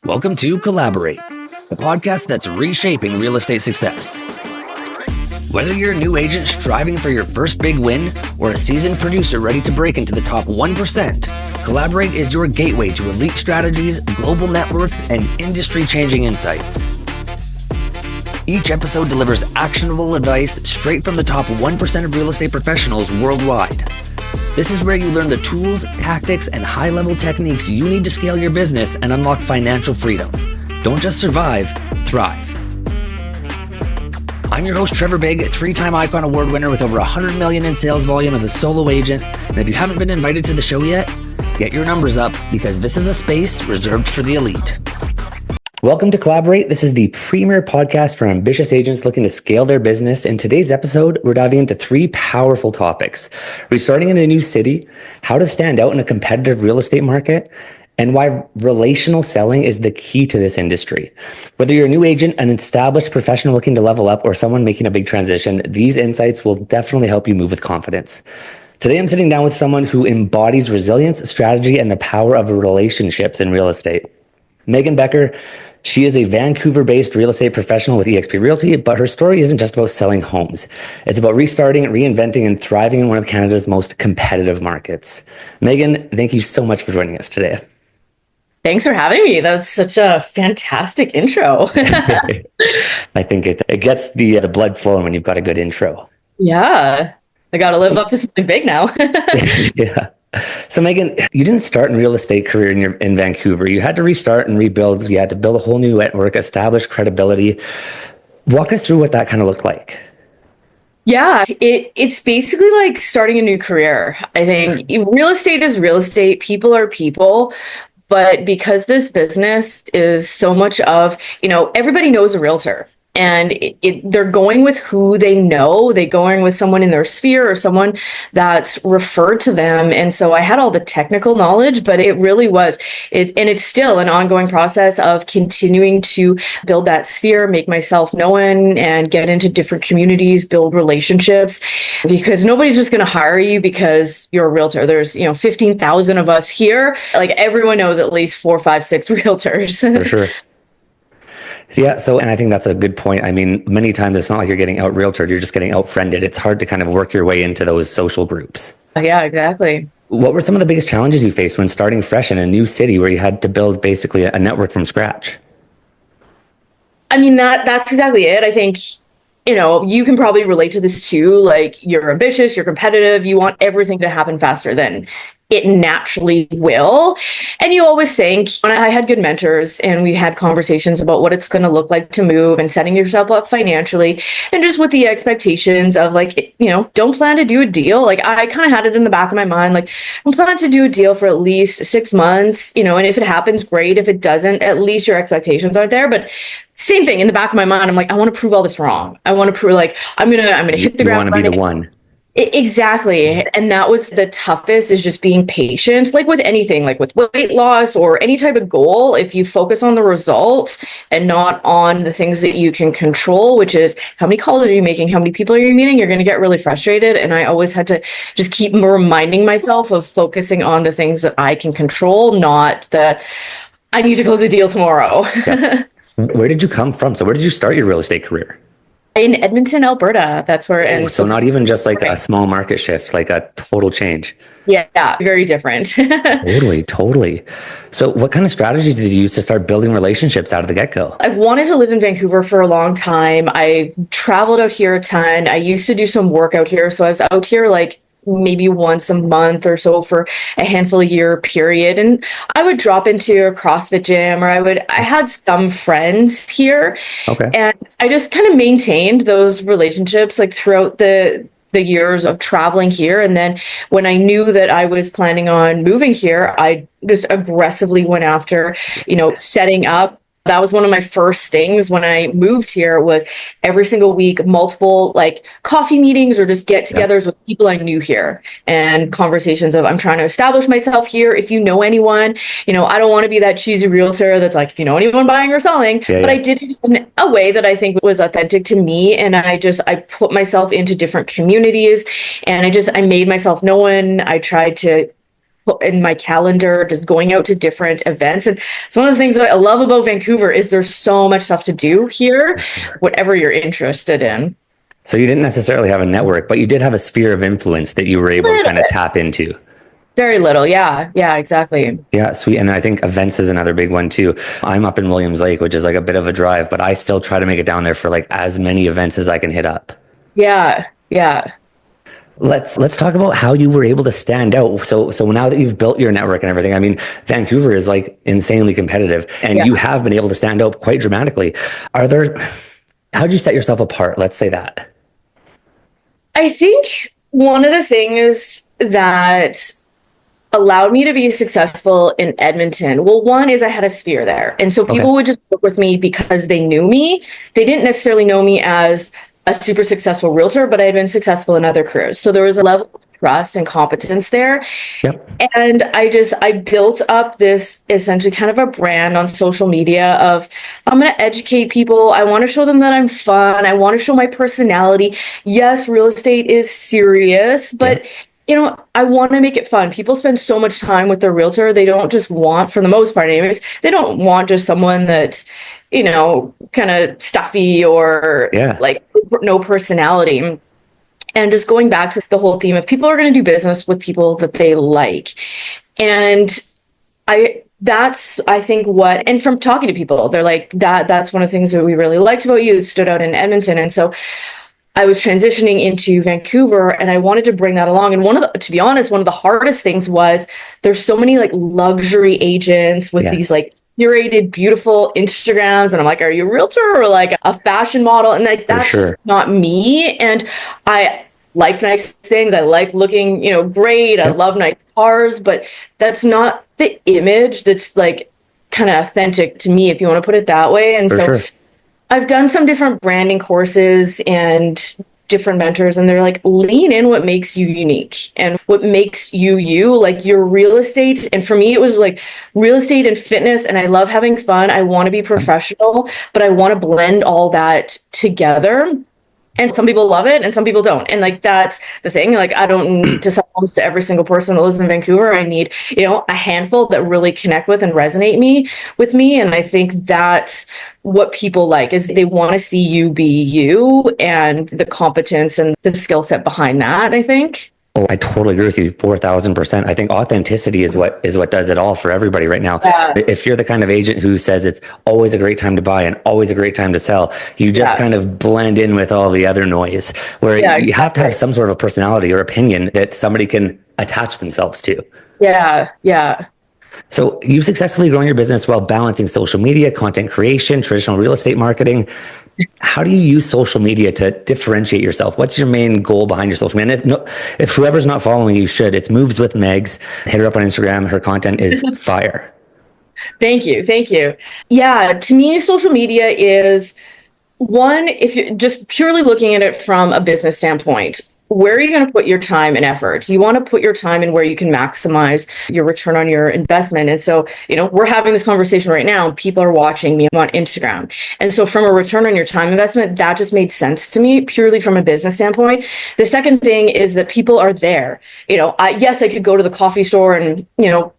Welcome to Collaborate, the podcast that's reshaping real estate success. Whether you're a new agent striving for your first big win or a seasoned producer ready to break into the top 1%, Collaborate is your gateway to elite strategies, global networks, and industry-changing insights. Each episode delivers actionable advice straight from the top 1% of real estate professionals worldwide. This is where you learn the tools, tactics, and high-level techniques you need to scale your business and unlock financial freedom. Don't just survive, thrive. I'm your host, Trevor Bigg, three-time Icon Award winner with over $100 million in sales volume as a solo agent. And if you haven't been invited to the show yet, get your numbers up because this is a space reserved for the elite. Welcome to Collaborate. This is the premier podcast for ambitious agents looking to scale their business. In today's episode, we're diving into three powerful topics: restarting in a new city, how to stand out in a competitive real estate market, and why relational selling is the key to this industry. Whether you're a new agent, an established professional looking to level up, or someone making a big transition, these insights will definitely help you move with confidence. Today, I'm sitting down with someone who embodies resilience, strategy, and the power of relationships in real estate. Meaghan Becker. She is a Vancouver-based real estate professional with eXp Realty, but her story isn't just about selling homes. It's about restarting, reinventing, and thriving in one of Canada's most competitive markets. Meaghan, thank you so much for joining us today. Thanks for having me. That was such a fantastic intro. I think it gets the blood flowing when you've got a good intro. Yeah, I got to live up to something big now. Yeah. So Meaghan, you didn't start in real estate career in Vancouver. You had to restart and rebuild. You had to build a whole new network, establish credibility. Walk us through what that kind of looked like. Yeah, it's basically like starting a new career. I think real estate is real estate. People are people. But because this business is so much of, everybody knows a realtor. And they're going with who they know. They're going with someone in their sphere or someone that's referred to them. And so I had all the technical knowledge, but it really was. It's still an ongoing process of continuing to build that sphere, make myself known, and get into different communities, build relationships. Because nobody's just going to hire you because you're a realtor. There's 15,000 of us here. Like everyone knows at least 4, 5, 6 realtors. For sure. Yeah. And I think that's a good point. I mean, many times it's not like you're getting out realtored, you're just getting out friended. It's hard to kind of work your way into those social groups. Yeah, exactly. What were some of the biggest challenges you faced when starting fresh in a new city where you had to build basically a network from scratch? I mean, that's exactly it. I think, you can probably relate to this too. Like you're ambitious, you're competitive, you want everything to happen faster than it naturally will. And you always think, when I had good mentors and we had conversations about what it's going to look like to move and setting yourself up financially and just with the expectations of like, don't plan to do a deal. Like I kind of had it in the back of my mind, like I'm planning to do a deal for at least 6 months, and if it happens, great. If it doesn't, at least your expectations aren't there. But same thing in the back of my mind. I'm like, I want to prove all this wrong. I want to prove like, I'm going to hit the ground. You want to be the one. Exactly. And that was the toughest, is just being patient, like with anything, like with weight loss or any type of goal. If you focus on the results and not on the things that you can control, which is how many calls are you making? How many people are you meeting? You're going to get really frustrated. And I always had to just keep reminding myself of focusing on the things that I can control, not that I need to close a deal tomorrow. Yeah. Where did you come from? So where did you start your real estate career? In Edmonton, Alberta. That's where. And so not even just like a small market shift, like a total change. Yeah, very different. Totally. So what kind of strategies did you use to start building relationships out of the get-go? I've wanted to live in Vancouver for a long time. I've traveled out here a ton. I used to do some work out here. So I was out here like maybe once a month or so for a handful of year period. And I would drop into a CrossFit gym, or I had some friends here. Okay. And I just kind of maintained those relationships like throughout the years of traveling here. And then when I knew that I was planning on moving here, I just aggressively went after, setting up. That was one of my first things when I moved here, was every single week, multiple like coffee meetings or just get-togethers with people I knew here, and conversations of, I'm trying to establish myself here. If you know anyone, I don't want to be that cheesy realtor that's like, if you know anyone buying or selling, but I did it in a way that I think was authentic to me. And I put myself into different communities, and I made myself known. I tried to in my calendar, just going out to different events. And it's one of the things that I love about Vancouver is there's so much stuff to do here, whatever you're interested in. So you didn't necessarily have a network, but you did have a sphere of influence that you were able to kind of tap into. Very little. Yeah. Yeah, exactly. Yeah, sweet. And I think events is another big one too. I'm up in Williams Lake, which is like a bit of a drive, but I still try to make it down there for like as many events as I can hit up. Yeah. Yeah. Let's talk about how you were able to stand out. So now that you've built your network and everything, I mean, Vancouver is like insanely competitive, and you have been able to stand out quite dramatically. How'd you set yourself apart? Let's say that. I think one of the things that allowed me to be successful in Edmonton. Well, one is I had a sphere there. And so people would just work with me because they knew me. They didn't necessarily know me as a super successful realtor, but I had been successful in other careers. So there was a level of trust and competence there. Yep. And I built up this essentially kind of a brand on social media of I'm going to educate people. I want to show them that I'm fun. I want to show my personality. Yes, real estate is serious, but I want to make it fun. People spend so much time with their realtor. They don't just want, for the most part anyways, they don't want just someone that's, kind of stuffy or like no personality. And just going back to the whole theme of people are going to do business with people that they like. And that's, I think, and from talking to people, they're like, that's one of the things that we really liked about you. It stood out in Edmonton. And so I was transitioning into Vancouver and I wanted to bring that along. And to be honest, one of the hardest things was there's so many like luxury agents with these like curated, beautiful Instagrams. And I'm like, are you a realtor or like a fashion model? And like, that's just not me. And I like nice things. I like looking, great. I love nice cars, but that's not the image that's like kind of authentic to me, if you want to put it that way. And I've done some different branding courses and different mentors, and they're like, lean in what makes you unique and what makes you, like your real estate. And for me, it was like real estate and fitness. And I love having fun. I want to be professional, but I want to blend all that together. And some people love it and some people don't. And like, that's the thing. Like, I don't need to sell homes to every single person that lives in Vancouver. I need, a handful that really connect with and resonate with me. And I think that's what people like is they want to see you be you and the competence and the skill set behind that, I think. Oh, I totally agree with you 4,000%. I think authenticity is what does it all for everybody right now. Yeah. If you're the kind of agent who says it's always a great time to buy and always a great time to sell, you just kind of blend in with all the other noise where you have to have some sort of personality or opinion that somebody can attach themselves to. Yeah. Yeah. So you've successfully grown your business while balancing social media, content creation, traditional real estate marketing. How do you use social media to differentiate yourself? What's your main goal behind your social media? And if whoever's not following you should, it's Moves with Megs. Hit her up on Instagram. Her content is fire. Thank you. Thank you. Yeah, to me, social media is one, if you're just purely looking at it from a business standpoint, where are you going to put your time and effort? You want to put your time in where you can maximize your return on your investment. And so, we're having this conversation right now. People are watching me on Instagram. And so from a return on your time investment, that just made sense to me purely from a business standpoint. The second thing is that people are there. Yes, I could go to the coffee store and,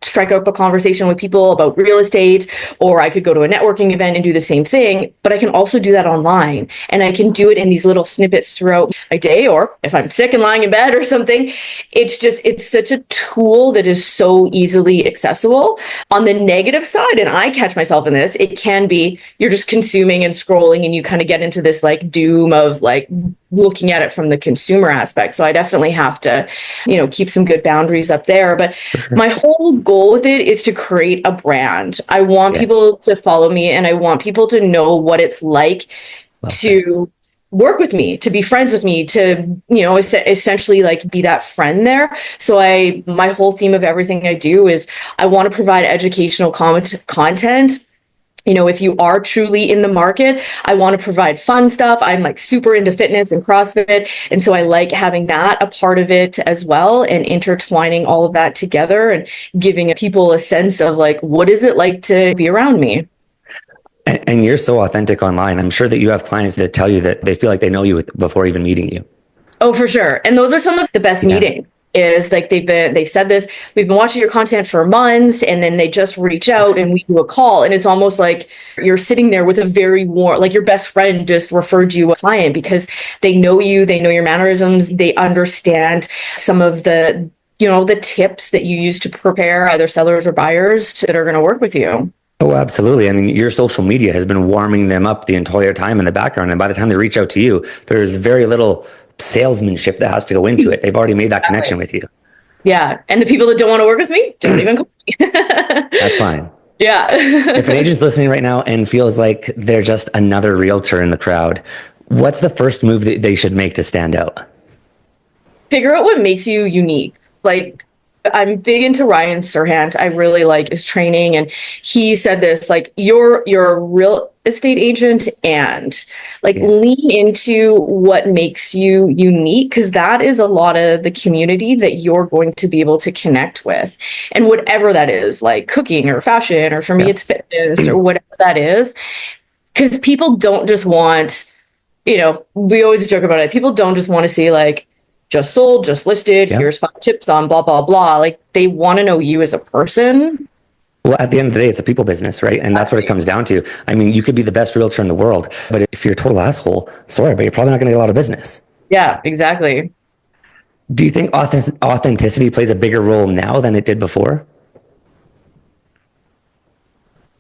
strike up a conversation with people about real estate, or I could go to a networking event and do the same thing, but I can also do that online. And I can do it in these little snippets throughout my day, or if I'm sick and lying in bed or something. It's such a tool that is so easily accessible. On the negative side, and I catch myself in this, it can be you're just consuming and scrolling and you kind of get into this like doom of like looking at it from the consumer aspect. So I definitely have to, keep some good boundaries up there. But my whole goal with it is to create a brand. I want people to follow me and I want people to know what it's like to work with me, to be friends with me, to, essentially like be that friend there. So my whole theme of everything I do is I want to provide educational content. If you are truly in the market, I want to provide fun stuff. I'm like super into fitness and CrossFit. And so I like having that a part of it as well and intertwining all of that together and giving people a sense of like, what is it like to be around me? And you're so authentic online. I'm sure that you have clients that tell you that they feel like they know you before even meeting you. Oh, for sure. And those are some of the best meetings. is like they've said this, we've been watching your content for months, and then they just reach out and we do a call, and it's almost like you're sitting there with a very warm, like your best friend just referred you a client because they know you, they know your mannerisms, they understand some of the the tips that you use to prepare either sellers or buyers that are going to work with you. Oh, absolutely. I mean, your social media has been warming them up the entire time in the background. And by the time they reach out to you, there's very little salesmanship that has to go into it. They've already made that connection with you. Yeah. And the people that don't want to work with me don't even call me. That's fine. Yeah. If an agent's listening right now and feels like they're just another realtor in the crowd, what's the first move that they should make to stand out? Figure out what makes you unique. Like, I'm big into Ryan Serhant. I really like his training, and he said this, like, you're a real estate agent, and like lean into what makes you unique, because that is a lot of the community that you're going to be able to connect with. And whatever that is, like cooking or fashion, or for me it's fitness or whatever that is, because people don't just want, we always joke about it. People don't just want to see like just sold, just listed, here's 5 tips on blah, blah, blah. Like, they want to know you as a person. Well, at the end of the day, it's a people business, right? And that's what it comes down to. I mean, you could be the best realtor in the world, but if you're a total asshole, sorry, but you're probably not going to get a lot of business. Yeah, exactly. Do you think authenticity plays a bigger role now than it did before?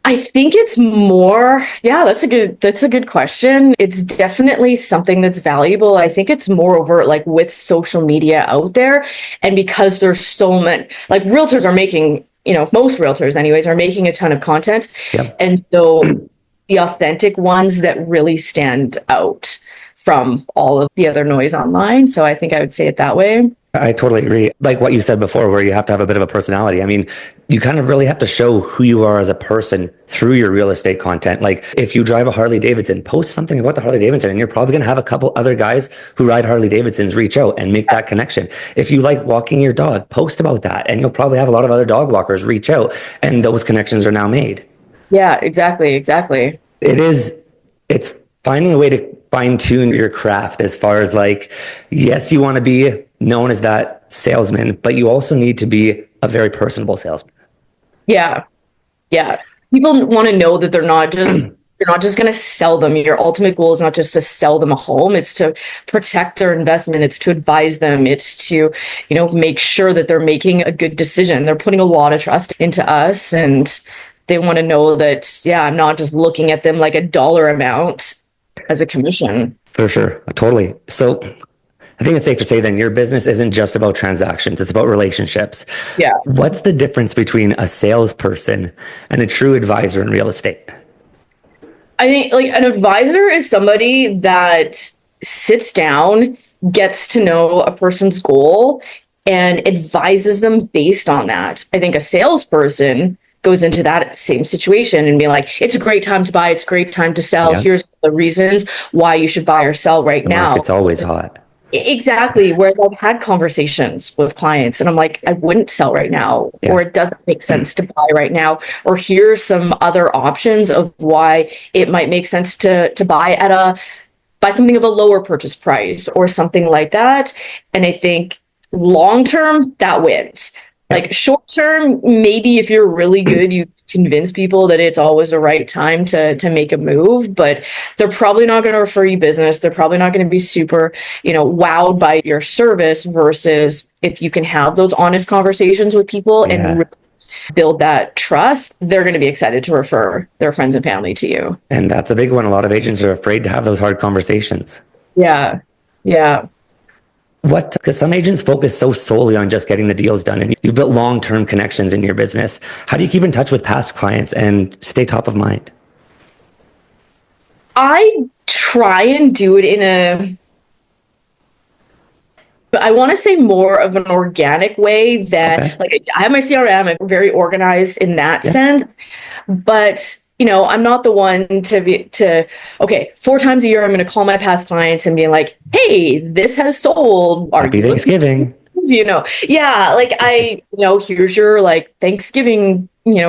I think it's more, that's a good question. It's definitely something that's valuable. I think it's more over like with social media out there. And because there's so many, like realtors are making, most realtors anyways, are making a ton of content. Yep. And so the authentic ones that really stand out from all of the other noise online. So I think I would say it that way. I totally agree. Like what you said before, where you have to have a bit of a personality. I mean, you kind of really have to show who you are as a person through your real estate content. Like if you drive a Harley Davidson, post something about the Harley Davidson, and you're probably going to have a couple other guys who ride Harley Davidsons reach out and make that connection. If you like walking your dog, post about that, and you'll probably have a lot of other dog walkers reach out, and those connections are now made. Yeah, exactly. It's finding a way to fine tune your craft as far as like, yes, you want to be known as that salesman, but you also need to be a very personable salesman. Yeah. Yeah. People want to know that you're not just going to sell them. Your ultimate goal is not just to sell them a home. It's to protect their investment. It's to advise them. It's to, make sure that they're making a good decision. They're putting a lot of trust into us, and they want to know that, I'm not just looking at them like a dollar amount as a commission. For sure. Totally. So I think it's safe to say then your business isn't just about transactions. It's about relationships. Yeah. What's the difference between a salesperson and a true advisor in real estate? I think like an advisor is somebody that sits down, gets to know a person's goal, and advises them based on that. I think a salesperson goes into that same situation and be like, it's a great time to buy, it's a great time to sell. Yeah. Here's the reasons why you should buy or sell right now. It's always hot. Exactly. Where I've had conversations with clients and I'm like, I wouldn't sell right now, or it doesn't make sense to buy right now, or here's some other options of why it might make sense to buy something of a lower purchase price or something like that. And I think long term that wins. Like short term, maybe if you're really good, you convince people that it's always the right time to make a move, but they're probably not going to refer you business. They're probably not going to be super, wowed by your service, versus if you can have those honest conversations with people and build that trust, they're going to be excited to refer their friends and family to you. And that's a big one. A lot of agents are afraid to have those hard conversations. Yeah. Yeah. Because some agents focus so solely on just getting the deals done, and you've built long-term connections in your business. How do you keep in touch with past clients and stay top of mind? I try and do it I want to say more of an organic way than like I have my CRM. I'm very organized in that sense, but I'm not the one okay, 4 times a year, I'm going to call my past clients and be like, hey, this has sold. Happy Thanksgiving. Yeah. Like here's your like Thanksgiving,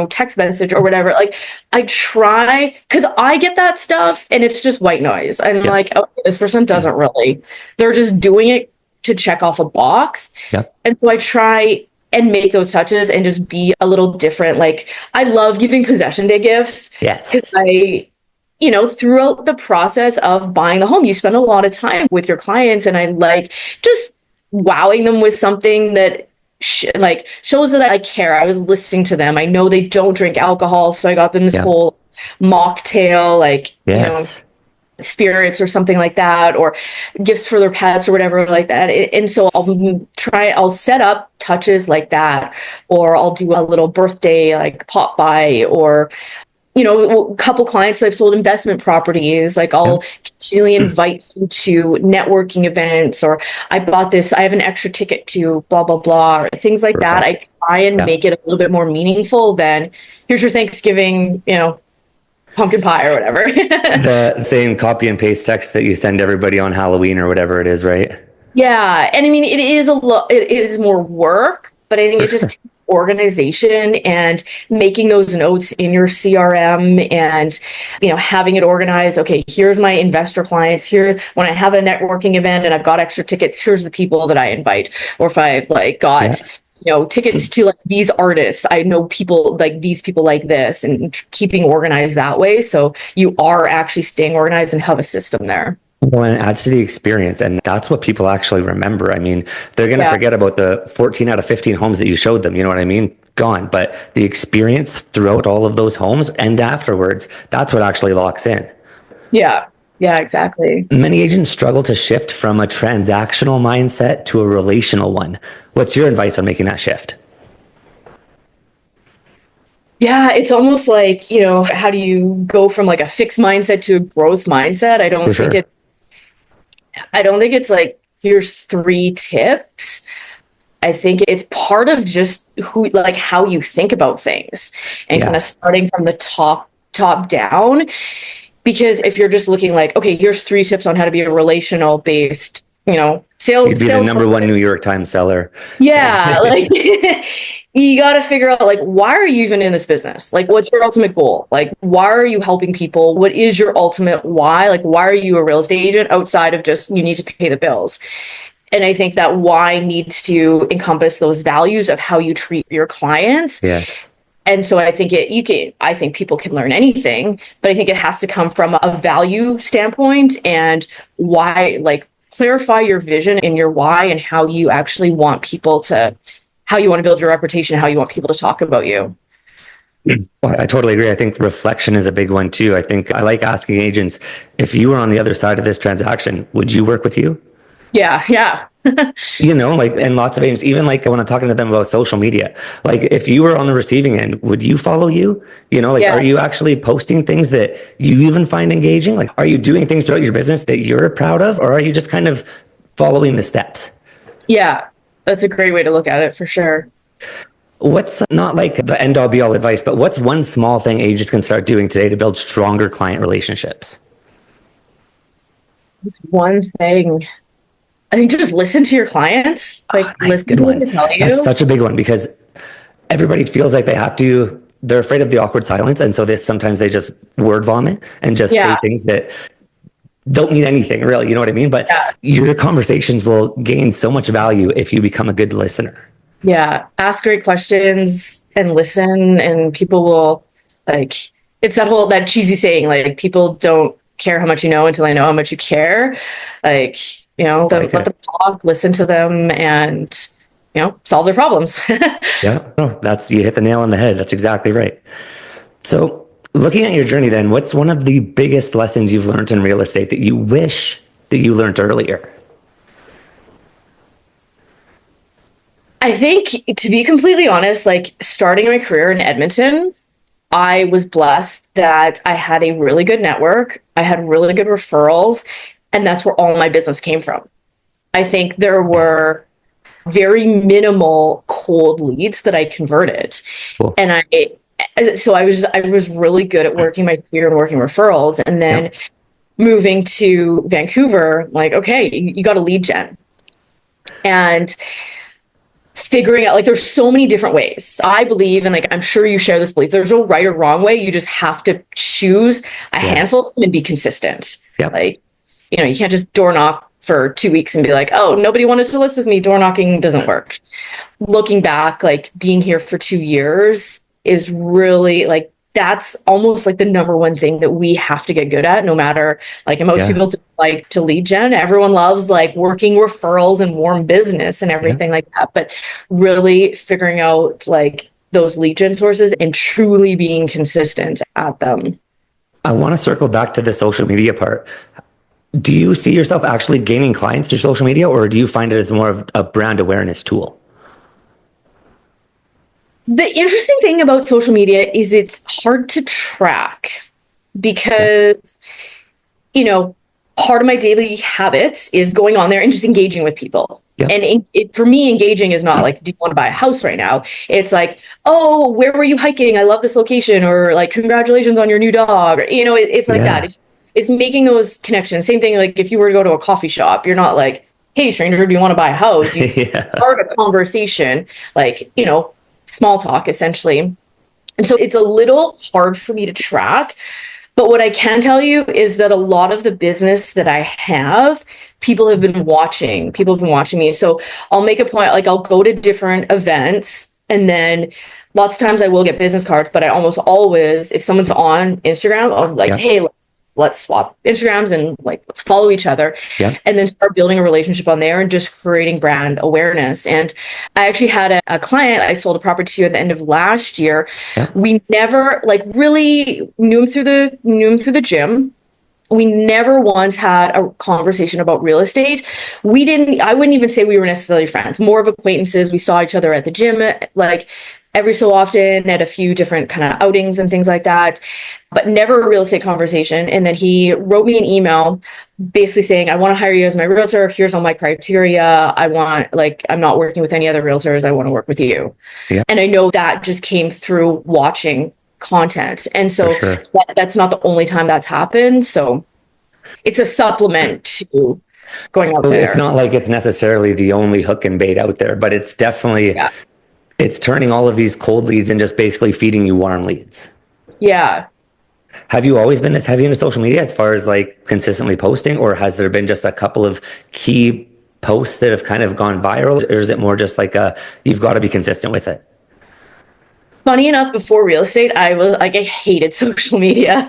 text message or whatever. Like I try, cause I get that stuff and it's just white noise. And I'm like, oh, this person doesn't really, they're just doing it to check off a box. Yep. And so I try and make those touches and just be a little different. Like, I love giving possession day gifts. Yes. Because throughout the process of buying the home, you spend a lot of time with your clients, and I like just wowing them with something that shows that I care. I was listening to them. I know they don't drink alcohol, so I got them this whole mocktail, spirits or something like that, or gifts for their pets or whatever like that. And so I'll set up touches like that, or I'll do a little birthday like pop by, or a couple clients that I've sold investment properties, like I'll continually invite them to networking events, or I have an extra ticket to blah, blah, blah, or things like that. I try and make it a little bit more meaningful than here's your Thanksgiving, pumpkin pie or whatever. The same copy and paste text that you send everybody on Halloween or whatever it is, right? Yeah. And I mean, it is more work, but I think it just takes organization and making those notes in your CRM and, having it organized. Okay, here's my investor clients. Here, when I have a networking event and I've got extra tickets, here's the people that I invite. Or if I've got tickets to these artists, I know people like these people like this, and keeping organized that way. So you are actually staying organized and have a system there. Well, and it adds to the experience, and that's what people actually remember. I mean, they're going to forget about the 14 out of 15 homes that you showed them, you know what I mean? Gone. But the experience throughout all of those homes and afterwards, that's what actually locks in. Yeah. Yeah, exactly. Many agents struggle to shift from a transactional mindset to a relational one. What's your advice on making that shift? Yeah, it's almost like, how do you go from like a fixed mindset to a growth mindset? I don't think it's like, here's 3 tips. I think it's part of just how you think about things, and kind of starting from the top down. Because if you're just looking like, okay, here's 3 tips on how to be a relational based, sales. You'd be the number 1 New York Times seller. Yeah. You got to figure out why are you even in this business? What's your ultimate goal? Why are you helping people? What is your ultimate why? Why are you a real estate agent outside of just, you need to pay the bills? And I think that why needs to encompass those values of how you treat your clients. Yes. And so I think I think people can learn anything, but I think it has to come from a value standpoint, and why, clarify your vision and your why, and how you actually want how you want to build your reputation, how you want people to talk about you. Well, I totally agree. I think reflection is a big one too. I think I like asking agents, if you were on the other side of this transaction, would you work with you? Yeah. Yeah. And lots of agents, even when I'm talking to them about social media, if you were on the receiving end, would you follow you? Are you actually posting things that you even find engaging? Are you doing things throughout your business that you're proud of, or are you just kind of following the steps? Yeah, that's a great way to look at it, for sure. What's not the end all be all advice, but what's one small thing agents can start doing today to build stronger client relationships? One thing. I think just listen to your clients. Listen to what they tell you. That's such a big one, because everybody feels like they're afraid of the awkward silence. And so sometimes they just word vomit and just say things that don't mean anything, really. You know what I mean? But your conversations will gain so much value if you become a good listener. Yeah. Ask great questions and listen, and people will it's that cheesy saying, people don't care how much you know until they know how much you care. Let them talk, listen to them, and solve their problems. Yeah, you hit the nail on the head. That's exactly right. So looking at your journey then, what's one of the biggest lessons you've learned in real estate that you wish that you learned earlier? I think, to be completely honest, starting my career in Edmonton, I was blessed that I had a really good network. I had really good referrals, and that's where all my business came from. I think there were very minimal cold leads that I converted. Cool. And I was really good at working my sphere and working referrals. And then moving to Vancouver, okay, you got a lead gen. And figuring out there's so many different ways. I believe, and I'm sure you share this belief, there's no right or wrong way. You just have to choose a handful of them and be consistent. Yep. You can't just door knock for 2 weeks and be like, oh, nobody wanted to list with me. Door knocking doesn't work. Looking back, like being here for 2 years is really like, that's almost like the number one thing that we have to get good at, no matter like, and most Yeah. people like to lead gen. Everyone loves like working referrals and warm business and Yeah. everything like that. But really figuring out like those lead gen sources and truly being consistent at them. I want to circle back to the social media part. Do you see yourself actually gaining clients through social media, or do you find it as more of a brand awareness tool? The interesting thing about social media is it's hard to track because, you know, part of my daily habits is going on there and just engaging with people. Yeah. And for me, engaging is not like, do you want to buy a house right now? It's like, oh, where were you hiking? I love this location. Or like, congratulations on your new dog. Or, it's like Yeah. that. It's making those connections. Same thing, like if you were to go to a coffee shop, you're not like, hey, stranger, do you want to buy a house? You Yeah. start a conversation, like, small talk essentially. And so it's a little hard for me to track. But what I can tell you is that a lot of the business that I have, people have been watching. People have been watching me. So I'll make a point, like I'll go to different events, and then lots of times I will get business cards, but I almost always, if someone's on Instagram, I'm like, Yeah. hey, let's swap Instagrams and like let's follow each other, Yeah. and then start building a relationship on there and just creating brand awareness. And I actually had a client I sold a property to at the end of last year. Yeah. We never like really knew him through the gym. We never once had a conversation about real estate. I wouldn't even say we were necessarily friends, more of acquaintances. We saw each other at the gym, like every so often at a few different kind of outings and things like that, but never a real estate conversation. And then he wrote me an email basically saying, I want to hire you as my realtor. Here's all my criteria. I'm not working with any other realtors. I want to work with you. Yeah. And I know that just came through watching content. And so For sure. that's not the only time that's happened. So it's a supplement to going out So there. it's not like it's necessarily the only hook and bait out there, but it's definitely, Yeah. it's turning all of these cold leads and just basically feeding you warm leads. Yeah. Have you always been this heavy into social media as far as like consistently posting, or has there been just a couple of key posts that have kind of gone viral, or is it more just like you've got to be consistent with it? Funny enough, before real estate, I hated social media.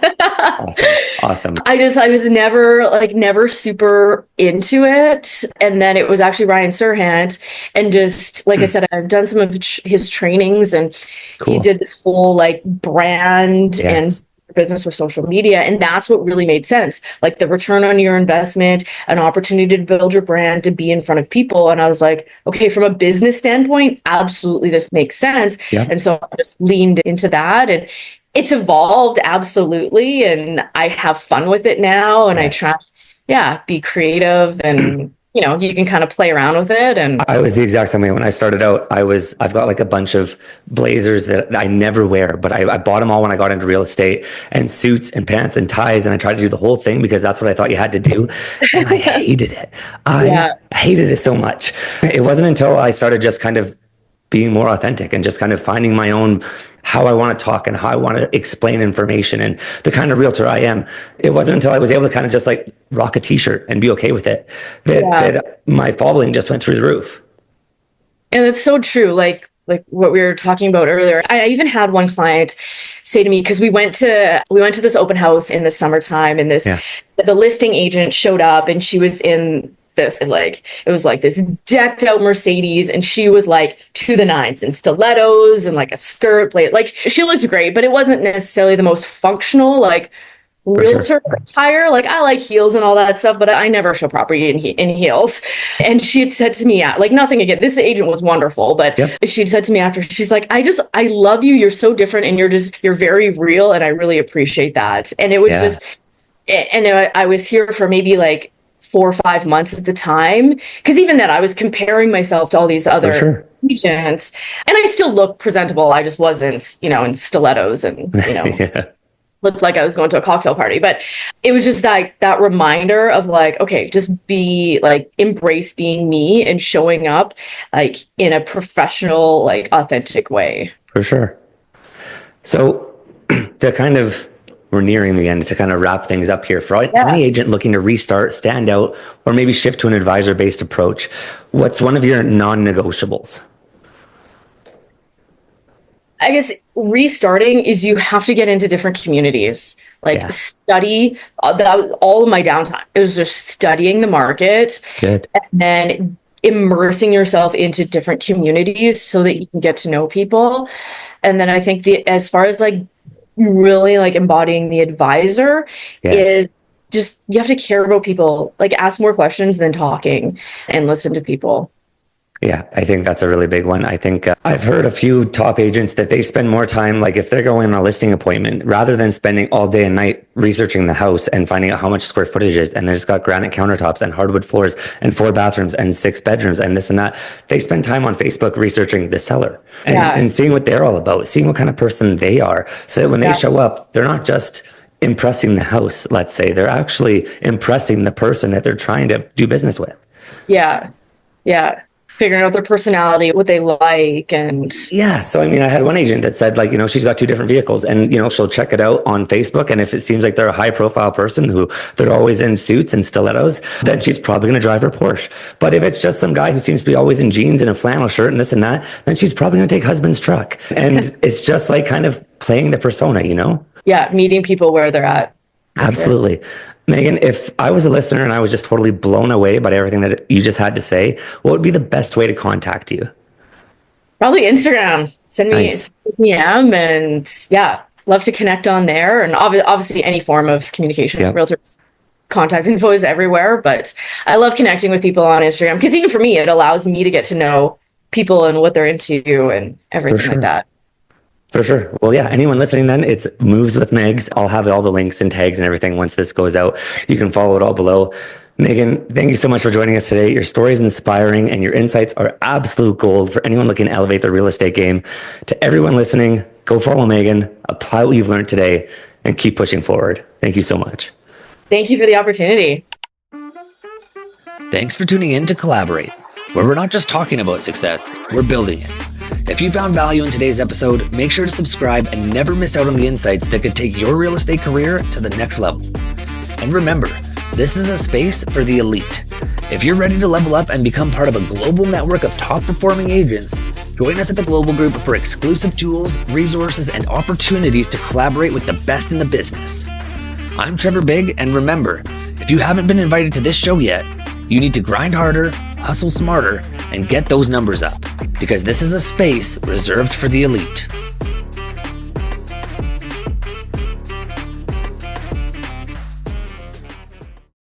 Awesome. I was never super into it. And then it was actually Ryan Serhant. And just like I said, I've done some of his trainings, and Cool. he did this whole like brand Yes. and business with social media. And that's what really made sense. Like the return on your investment, an opportunity to build your brand, to be in front of people. And I was like, okay, from a business standpoint, absolutely, this makes sense. Yeah. And so I just leaned into that, and it's evolved absolutely. And I have fun with it now. And Yes. I try, be creative, and you can kind of play around with it. And I was the exact same way when I started out. I've got like a bunch of blazers that I never wear, but I bought them all when I got into real estate, and suits and pants and ties. And I tried to do the whole thing because that's what I thought you had to do. And I hated it. I hated it so much. It wasn't until I started just kind of being more authentic and just kind of finding my own, how I want to talk and how I want to explain information and the kind of realtor I am. It wasn't until I was able to kind of just like rock a t-shirt and be okay with it that my following just went through the roof. And it's so true. Like what we were talking about earlier. I even had one client say to me, because we went to this open house in the summertime, and the listing agent showed up, and she was in this, like, it was like this decked out Mercedes, and she was like to the nines in stilettos and like a skirt plate. Like she looked great, but it wasn't necessarily the most functional, like realtor attire. Like I like heels and all that stuff, but I never show property in heels. And she had said to me, like, nothing again, this agent was wonderful, but she'd said to me after, she's like, I love you. You're so different, and you're very real, and I really appreciate that. And it was just, and I was here for maybe like 4 or 5 months at the time, because even then I was comparing myself to all these other agents, and I still looked presentable. I just wasn't, in stilettos and looked like I was going to a cocktail party. But it was just like that reminder of like, okay, just be like, embrace being me and showing up like in a professional, like authentic way. For sure. So to kind of we're nearing the end to kind of wrap things up here. For any agent looking to restart, stand out, or maybe shift to an advisor-based approach, what's one of your non-negotiables? I guess restarting is you have to get into different communities, like study. That was all of my downtime. It was just studying the market. Good. And then immersing yourself into different communities so that you can get to know people. And then I think as far as like really like embodying the advisor is just, you have to care about people, like ask more questions than talking and listen to people. Yeah, I think that's a really big one. I think I've heard a few top agents that they spend more time, like if they're going on a listing appointment, rather than spending all day and night researching the house and finding out how much square footage is, and there's got granite countertops and hardwood floors and 4 bathrooms and 6 bedrooms and this and that. They spend time on Facebook researching the seller and seeing what they're all about, seeing what kind of person they are. So that when they show up, they're not just impressing the house, let's say, they're actually impressing the person that they're trying to do business with. Yeah. Figuring out their personality, what they like, and so I mean, I had one agent that said, like, she's got 2 different vehicles, and she'll check it out on Facebook, and if it seems like they're a high profile person who they're always in suits and stilettos, then she's probably going to drive her Porsche. But if it's just some guy who seems to be always in jeans and a flannel shirt and this and that, then she's probably going to take husband's truck. And it's just like kind of playing the persona, meeting people where they're at. Absolutely. Meaghan, if I was a listener and I was just totally blown away by everything that you just had to say, what would be the best way to contact you? Probably Instagram. Send me a DM, and love to connect on there. And obviously any form of communication. Realtors contact info is everywhere, but I love connecting with people on Instagram because even for me, it allows me to get to know people and what they're into and everything like that. For sure. Well, anyone listening then, it's Moves with Megs. I'll have all the links and tags and everything once this goes out. You can follow it all below. Meaghan, thank you so much for joining us today. Your story is inspiring and your insights are absolute gold for anyone looking to elevate their real estate game. To everyone listening, go follow Meaghan, apply what you've learned today, and keep pushing forward. Thank you so much. Thank you for the opportunity. Thanks for tuning in to Collaborate, where we're not just talking about success, we're building it. If you found value in today's episode, make sure to subscribe and never miss out on the insights that could take your real estate career to the next level. And remember, this is a space for the elite. If you're ready to level up and become part of a global network of top performing agents, join us at the Global Group for exclusive tools, resources, and opportunities to collaborate with the best in the business. I'm Trevor Bigg, and remember, if you haven't been invited to this show yet, you need to grind harder, hustle smarter, and get those numbers up, because this is a space reserved for the elite.